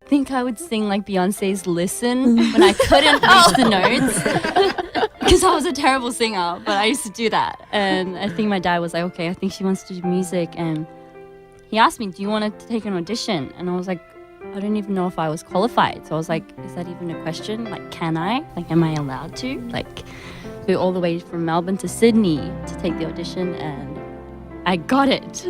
think I would sing like Beyonce's Listen when I couldn't reach the notes because I was a terrible singer, but I used to do that. And I think my dad was like, okay, I think she wants to do music. And he asked me, do you want to take an audition? And I was like, I don't even know if I was qualified. So I was like, is that even a question? Like, can I? Like, am I allowed to? Like, flew all the way from Melbourne to Sydney to take the audition, and I got it.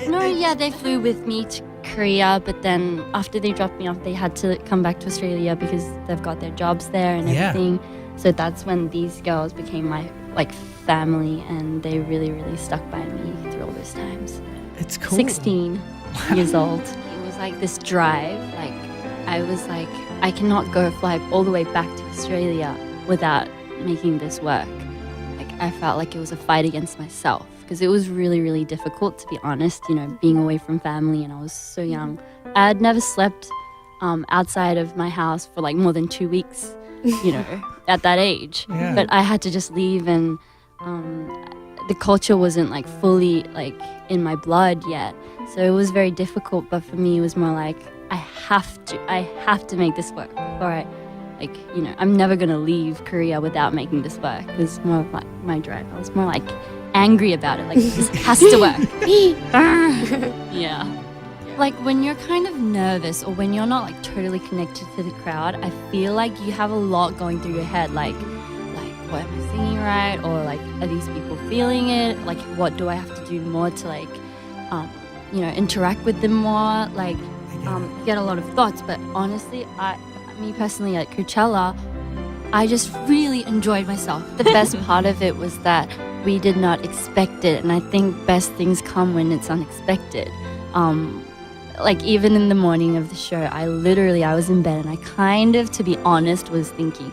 No, yeah, they flew with me to Korea, but then after they dropped me off, they had to come back to Australia because they've got their jobs there and everything. So that's when these girls became my like family, and they really, really stuck by me through all those times. It's cool. 16 years old. It was like this drive. Like I was like, I cannot fly all the way back to Australia without making this work. Like I felt like it was a fight against myself because it was really, really difficult, to be honest, you know, being away from family, and I was so young. I had never slept outside of my house for like more than 2 weeks, you know, at that age. Yeah. But I had to just leave, and the culture wasn't like fully like in my blood yet. So it was very difficult, but for me it was more like I have to make this work before I, like, you know, I'm never gonna leave Korea without making this work. It was more of like my drive. I was more like angry about it, like this has to work. Yeah. Like when you're kind of nervous or when you're not like totally connected to the crowd, I feel like you have a lot going through your head, like what am I singing right, or like are these people feeling it, like what do I have to do more to like you know, interact with them more, like get a lot of thoughts. But honestly, me personally at Coachella, I just really enjoyed myself. The best part of it was that we did not expect it, and I think best things come when it's unexpected. Like even in the morning of the show, I was in bed and I kind of, to be honest, was thinking,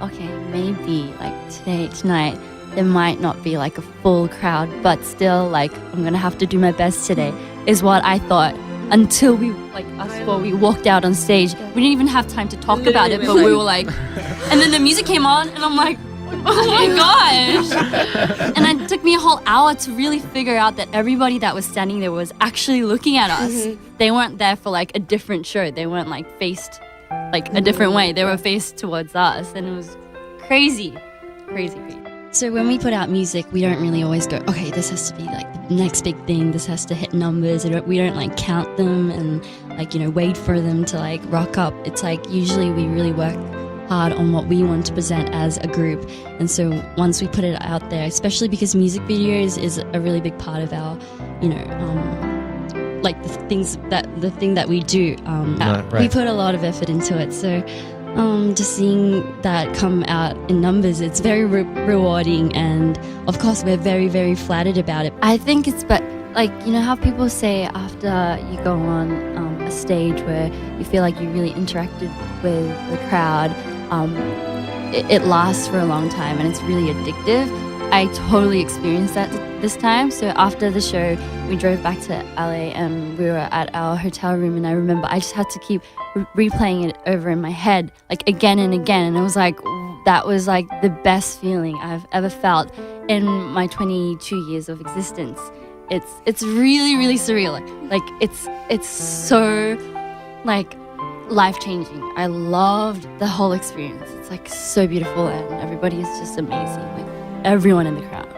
okay, maybe like tonight, there might not be like a full crowd, but still like I'm gonna have to do my best today, is what I thought. Until we, like us four, we walked out on stage. We didn't even have time to talk about it, but we were like, and then the music came on and I'm like, oh my gosh. And it took me a whole hour to really figure out that everybody that was standing there was actually looking at us. They weren't there for like a different show. They weren't like faced like a different way. They were faced towards us, and it was crazy. So when we put out music, we don't really always go, okay, this has to be like the next big thing. This has to hit numbers. We don't like count them and like, you know, wait for them to like rock up. It's like usually we really work hard on what we want to present as a group. And so once we put it out there, especially because music videos is a really big part of our, you know, like the thing that we do. Right. We put a lot of effort into it. So just seeing that come out in numbers, it's very rewarding, and of course we're very, very flattered about it. I think it's, but like, you know how people say after you go on a stage where you feel like you really interacted with the crowd, it lasts for a long time and it's really addictive. I totally experienced that this time. So after the show, we drove back to LA and we were at our hotel room, and I remember I just had to keep replaying it over in my head, like again and again. And it was like, that was like the best feeling I've ever felt in my 22 years of existence. It's really, really surreal. Like it's so like life-changing. I loved the whole experience. It's like so beautiful, and everybody is just amazing. Like everyone in the crowd.